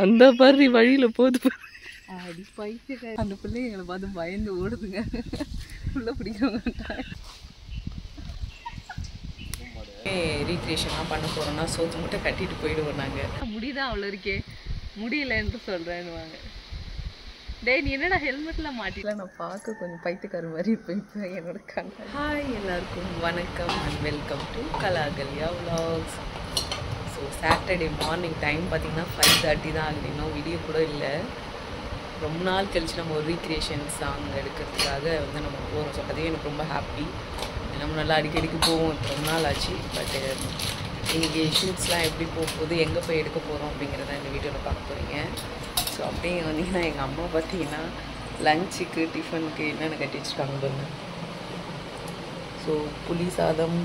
அந்த பர்ரி வழியில போகுது. அடி பைத்தியக்கார. அந்த பிள்ளை எங்களை பார்த்து பயந்து ஓடுதுங்க. உள்ள பிடிக்கவங்க. ரீக்ரியேஷன்லாம் பண்ண போகிறோன்னா சோத்து மட்டும் கட்டிட்டு போயிடுவோம் நாங்கள். முடிதான் அவ்வளோ இருக்கே, முடியலன்னு சொல்கிறேன்னுவாங்க. டேய் நீ என்னடா ஹெல்மெட்லாம் மாட்டிலாம். நான் பார்க்க கொஞ்சம் பைத்தியக்கார மாதிரி இருப்பேன் இப்போ என்னோட கண்ணு. ஹாய் எல்லாருக்கும் வணக்கம் and welcome to Kalakalya vlogs. So Saturday morning time பார்த்திங்கன்னா 5:30 தான் ஆகுது. இன்னும் வீடியோ கூட இல்லை. ரொம்ப நாள் கழிச்சு நம்ம ஒரு ரீக்ரியேஷன் சாங் எடுக்கிறதுக்காக வந்து நம்ம போகிறோம். ஸோ அதுவே எனக்கு ரொம்ப ஹாப்பி. நம்ம நல்லா அடிக்கடிக்கு போவோம். இப்போ ரொம்ப நாள் ஆச்சு. பட்டு இன்றைக்கி ஷூட்ஸ்லாம் எப்படி போகுது, எங்கே போய் எடுக்க போகிறோம் அப்படிங்கிறத இந்த வீடியோவில் பார்க்க போகிறீங்க. ஸோ அப்படியே வந்தீங்கன்னா எங்கள் அம்மா பார்த்தீங்கன்னா லஞ்சுக்கு டிஃபனுக்கு என்னென்ன கட்டி வச்சுருக்காங்க பாருங்க. ஸோ புளி சாதம்,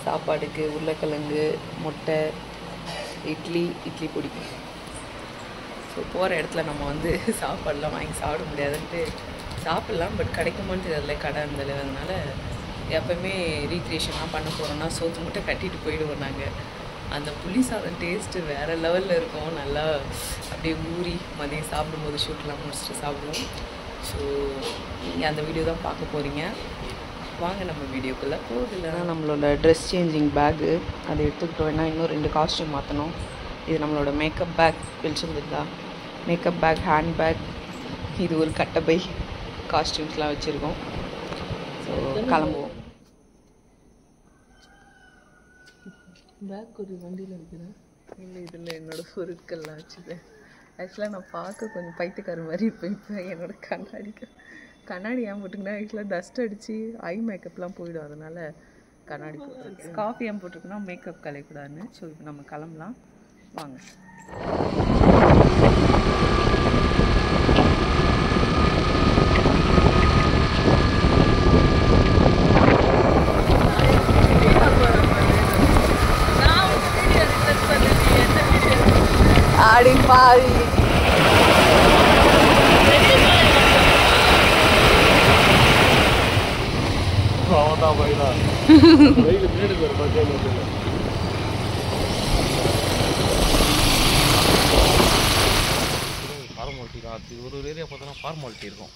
சாப்பாடுக்கு உருளைக்கிழங்கு, முட்டை, இட்லி பொடி. ஸோ போகிற இடத்துல நம்ம வந்து சாப்பாடெலாம் வாங்கி சாப்பிட முடியாதுன்ட்டு சாப்பிட்லாம், பட் கிடைக்குமான்னு தெரியல கடை அந்த அதனால எப்போவுமே ரீக்ரியேஷன்லாம் பண்ண போகிறோன்னா சோத்து மட்டும் கட்டிட்டு போயிடுவோம் நாங்கள். அந்த புளி சாதம் டேஸ்ட்டு வேறு லெவலில் இருக்கும். நல்லா அப்படியே ஊறி மதியம் சாப்பிடும்போது ஷூட்லாம் முடிச்சுட்டு சாப்பிடுவோம். ஸோ நீங்கள் அந்த வீடியோ தான் பார்க்க போகிறீங்க. வாங்க நம்ம வீடியோக்குள்ளே போகுது. இல்லைனா நம்மளோட ட்ரெஸ் சேஞ்சிங் பேக்கு அதை எடுத்துக்கிட்டோம். ஏன்னா இன்னும் 2 காஸ்ட்யூம் மாற்றணும். இது நம்மளோட மேக்கப் பேக் வெளிச்சிருந்துருந்தா மேக்கப் பேக், ஹேண்ட் பேக், இது ஒரு கட்டப்பை, காஸ்டியூம்ஸ்லாம் வச்சுருக்கோம். ஸோ கிளம்புவோம். பேக் ஒரு வண்டியில் இருக்குதா இல்லை, இதில் என்னோடய பொருட்கள்லாம் வச்சுது. ஆக்சுவலாக நான் பார்க்க கொஞ்சம் பைத்தியக்கார மாதிரி இருப்பேன் இப்போ என்னோட கண்ணாடி ஏன் போட்டுக்கினா ஆக்சுவலாக டஸ்ட் அடித்து ஐ மேக்கப்லாம் போயிடும். அதனால் கண்ணாடி போட்டுருக்கு. காஃபி ஏன் போட்டிருக்குன்னா மேக்கப் கலையக்கூடாதுன்னு. ஸோ இப்போ நம்ம கிளம்பலாம் வாங்க. ஆடி பாதி ஃபார்மாலிட்டி தான். அது ஒரு ஏரியா பார்த்தோன்னா ஃபார்மாலிட்டி இருக்கும்.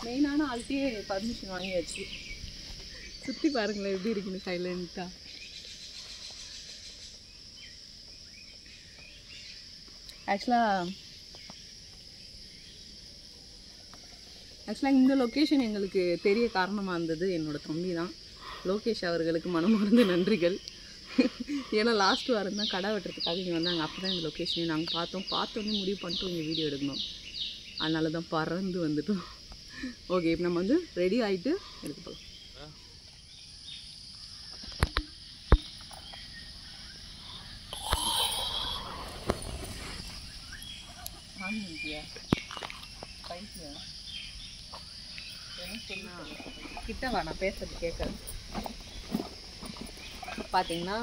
மெயினான ஆள்கிட்டயே பர்மிஷன் வாங்கியாச்சு. சுற்றி பாருங்களேன் எப்படி இருக்குன்னு சைலண்ட்டாக. ஆக்சுவலாக இந்த லொக்கேஷன் எங்களுக்கு தெரிய காரணமாக இருந்தது என்னோடய தம்பி தான். லோகேஷ் அவர்களுக்கு மனமார்ந்த நன்றிகள். ஏன்னா லாஸ்ட் வாரம் தான் கடை வெட்டுறதுக்காக இங்கே வந்தாங்க. அப்போ தான் இந்த லொக்கேஷனை நாங்கள் பார்த்தோன்னே முடிவு பண்ணிட்டு இங்கே வீடியோ எடுக்கணும். அதனால தான் பறந்து வந்துட்டோம். ஓகே, இப்போ நம்ம வந்து ரெடி ஆகிட்டு எடுக்க போகலாம். கிட்ட வா, நான் பேசுறது கேட்குறேன். பார்த்தீங்கன்னா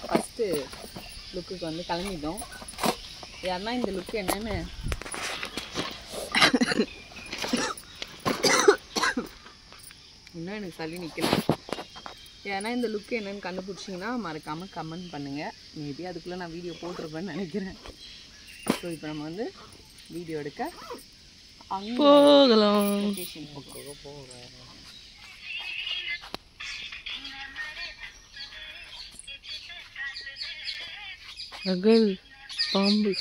ஃபஸ்ட்டு லுக்குக்கு வந்து கிளம்பிட்டோம். யாருன்னா இந்த லுக்கு என்னன்னு இன்னும் எனக்கு சளி நிற்கல. ஏன்னா இந்த லுக்கு என்னென்னு கண்டுபிடிச்சிங்கன்னா மறக்காமல் கமெண்ட் பண்ணுங்கள். மேபி அதுக்குள்ளே நான் வீடியோ போட்டிருப்பேன்னு நினைக்கிறேன். ஸோ இப்போ நம்ம வந்து வீடியோ எடுக்க போகலாம். அகல் பாம்பு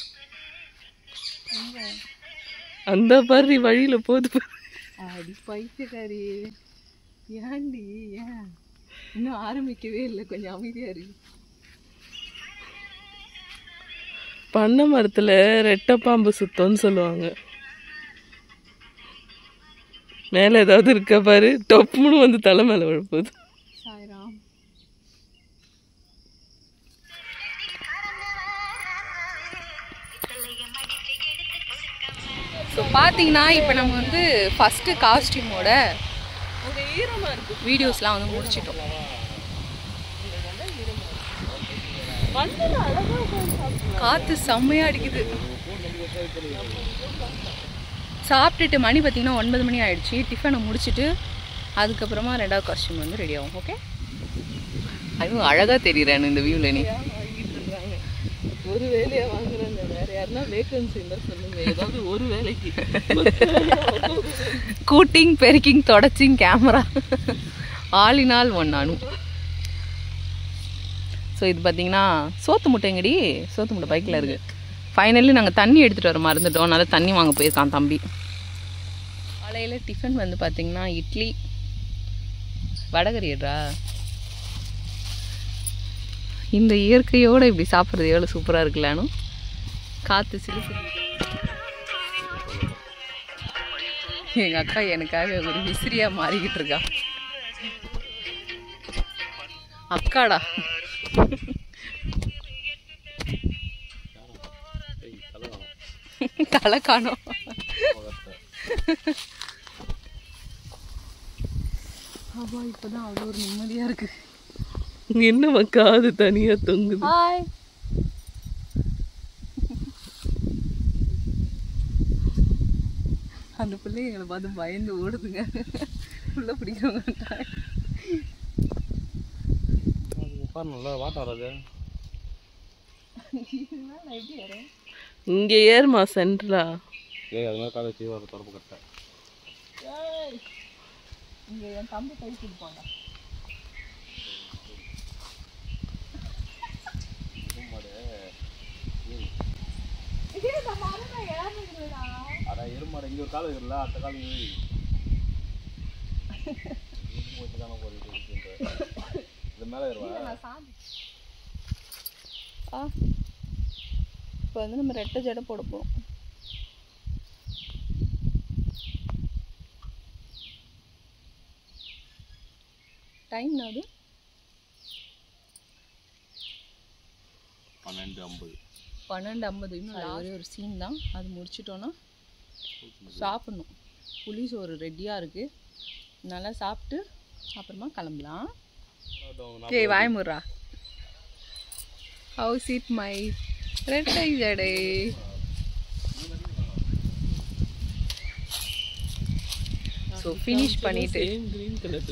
அந்த பர்ரி வழியில போகுது. அடி பைத்தியக்காரி. ஏன்டி ஏன் இன்னும் ஆரம்பிக்கவே இல்லை, கொஞ்சம் அமைதியா இருக்கு. பண்ண மரத்துல ரெட்டை பாம்பு சுத்தம்னு சொல்லுவாங்க. மேல ஏதாவது இருக்க பாரு, டொப்புன்னு வந்து தலை மேல விழுப்புது. சாய்ராம். ஸோ பார்த்தீங்கன்னா இப்போ நம்ம வந்து ஃபஸ்ட்டு காஸ்டியூமோட வீடியோஸ்லாம் வந்து முடிச்சிட்டோம். காற்று செம்மையாக அடிக்குது. சாப்பிட்டுட்டு மணி பார்த்திங்கன்னா 9 மணி ஆகிடுச்சி. டிஃபனை முடிச்சுட்டு அதுக்கப்புறமா 2வது காஸ்டியூம் வந்து ரெடி ஆகும். ஓகே, அதுவும் அழகாக தெரியுறேன் இந்த வியூவில். நீ ஒரு வேலையாக வாங்குறாங்க, வேறு யாருன்னா வேகன்சி இருந்தால் சொல்லுங்க, ஏதாவது ஒரு வேலைக்கு. கூட்டிங், பெருக்கிங், தொடச்சிங், கேமரா, ஆளினால் ஒன்னானும். ஸோ இது பார்த்தீங்கன்னா சோத்து முட்டைங்கடி, சோத்து முட்டை பைக்கில் இருக்குது. ஃபைனலி நாங்கள் தண்ணி எடுத்துகிட்டு வர மறந்துட்டோம், அதனால் தண்ணி வாங்க போயிருக்கான் தம்பி. காலையில் டிஃபன் வந்து பார்த்திங்கன்னா இட்லி, வடகரியடா. இந்த இயற்கையோடு இப்படி சாப்பிட்றது எவ்வளோ சூப்பராக இருக்கலான்னு. காற்று சிலு சிலு. எங்கள் அக்கா எனக்காக ஒரு விசிறியாக மாறிக்கிட்டு இருக்கா. அக்காடா தலை காணோம். ஆமா, இப்போதான் அவ்வளோ ஒரு நிம்மதியாக இருக்கு. என்ன காது தனியாக தொங்குது. ஹாய், அந்த பிள்ளை எங்களை பார்த்து பயந்து ஓடுதுங்க. உள்ள பிடிக்கிறவங்க நல்லா வாட்டர் வராது. இங்கே ஏறுமா சென்ட்ரலா. அது மாதிரி காலேஜ் வர தொடர்பு கட்ட இங்கே என் தம்பி கை கொடுப்பாங்க. எருமாடு இங்கே ஒரு காலம் இருக்குல்ல, அந்த காலம் இது மேலே இப்போ வந்து நம்ம ரெட்டை ஜடை போட போகிறோம். டைம் நாது 12:50. இன்னும் ஒரே ஒரு சீன் தான், அது முடிச்சிட்டோன்னா சாப்பிட்ணும். புளி சோறு ரெடியாக இருக்குது, நல்லா சாப்பிட்டு அப்புறமா கிளம்பலாம். ஓகே, வாய்முறா. ஹவுஸ் இட் மை ரெட்டை ஜடை. ஸோ ஃபினிஷ் பண்ணிவிட்டு கிரீன் கலர்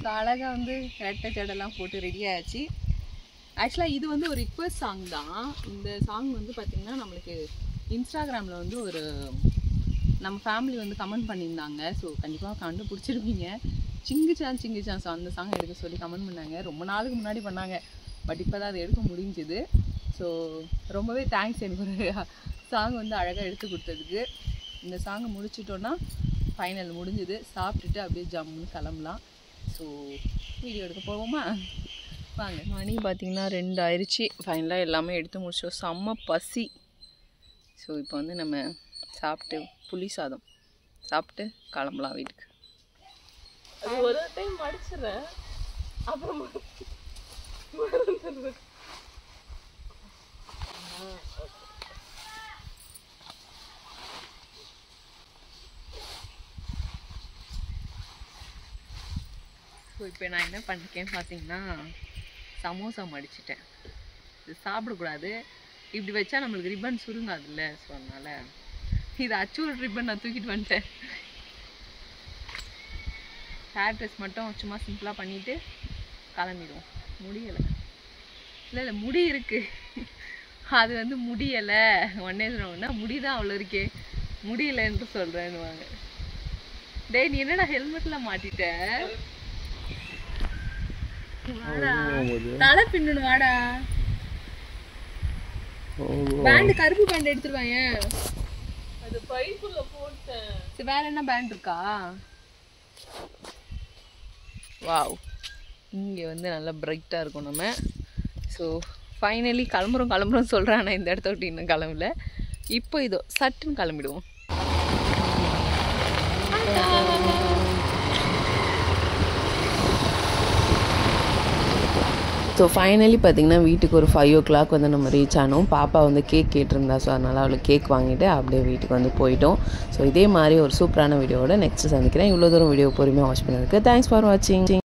ஸோ அழகாக வந்து ரெட்டை ஜடைலாம் போட்டு ரெடி ஆயாச்சு. ஆக்சுவலாக இது வந்து ஒரு ரிக்வெஸ்ட் சாங் தான். இந்த சாங் வந்து பார்த்திங்கன்னா நம்மளுக்கு இன்ஸ்டாகிராமில் வந்து ஒரு நம்ம ஃபேமிலி வந்து கமெண்ட் பண்ணியிருந்தாங்க. ஸோ கண்டிப்பாக கண்டுபிடிச்சிருப்பீங்க. சிங்கிச்சான் சிங்கிச்சான். ஸோ அந்த சாங் எடுக்க சொல்லி கமெண்ட் பண்ணாங்க. ரொம்ப நாளுக்கு முன்னாடி பண்ணாங்க, பட் இப்போ தான் அதை எடுக்க முடிஞ்சுது. ஸோ ரொம்பவே தேங்க்ஸ் எனக்கு ஒரு சாங் வந்து அழகாக எடுத்து கொடுத்ததுக்கு. இந்த சாங்கை முடிச்சிட்டோன்னா ஃபைனல் முடிஞ்சுது. சாப்பிட்டுட்டு அப்படியே ஜம்முன்னு கிளம்பலாம். ஸோ வீடியோ எடுக்க போவோமா? வாங்க. மணி பார்த்திங்கன்னா 2 ஆயிடுச்சு. ஃபைனலாக எல்லாமே எடுத்து முடிச்சோம். செம்ம பசி. ஸோ இப்போ வந்து நம்ம சாப்பிட்டு புளி சாதம் சாப்பிட்டு கிளம்பலாம் வீட்டுக்கு. அது ஒரு டைம் மடிச்சிடுறேன், அப்புறம் ஸோ இப்போ நான் என்ன பண்ணிருக்கேன்னு பார்த்தீங்கன்னா சமோசா மடிச்சிட்டேன். இது சாப்பிடக்கூடாது, இப்படி வச்சா நம்மளுக்கு ரிப்பன் சுருங்காதுல்ல. ஸோ அதனால் இது அச்சூர் ரிப்பன் நான் தூக்கிட்டு வந்துட்டேன். ஹேர் ட்ரெஸ் மட்டும் சும்மா சிம்பிளாக பண்ணிவிட்டு கிளம்பிடுவோம். முடியலை, இல்லை முடி இருக்குது, அது வந்து முடியலை. ஒன்னே சொன்னா முடி தான் அவ்வளோ இருக்கே, முடியலைன்னு சொல்கிறேன்னுவாங்க. டேய், நீ என்னடா ஹெல்மெட்டில் மாட்டிட்ட? வாடா, தலை பின்னணும் வாடா. பேண்ட், கருப்பு பேண்ட் எடுத்துருவாங்க. அது பைப்புல போட்டேன். சரி, வேற என்ன பேண்ட் இருக்கா? வாவ், இங்கே வந்து நல்லா பிரைட்டாக இருக்கும் நம்ம. ஸோ ஃபைனலி கிளம்புறோம் சொல்கிறேன். ஆனால் இந்த இடத்த விட்டு இன்னும் கிளம்பல. இப்போ இதோ சட்டுன்னு கிளம்பிடுவோம். ஸோ ஃபைனலி பார்த்திங்கன்னா வீட்டுக்கு ஒரு 5 o'clock வந்து நம்ம ரீச் ஆனோம். பாப்பா வந்து கேக் கேட்டிருந்தா, ஸோ அதனால் அவளுக்கு கேக் வாங்கிட்டு அப்படியே வீட்டுக்கு வந்து போயிட்டோம். ஸோ இதே மாதிரி ஒரு சூப்பரான வீடியோவோட நெக்ஸ்ட்டு சந்திக்கிறேன். இவ்வளோ தூரம் வீடியோ பொறுமையாக வாட்ச் பண்ணதுக்கு தேங்க்ஸ் ஃபார் வாட்சிங்.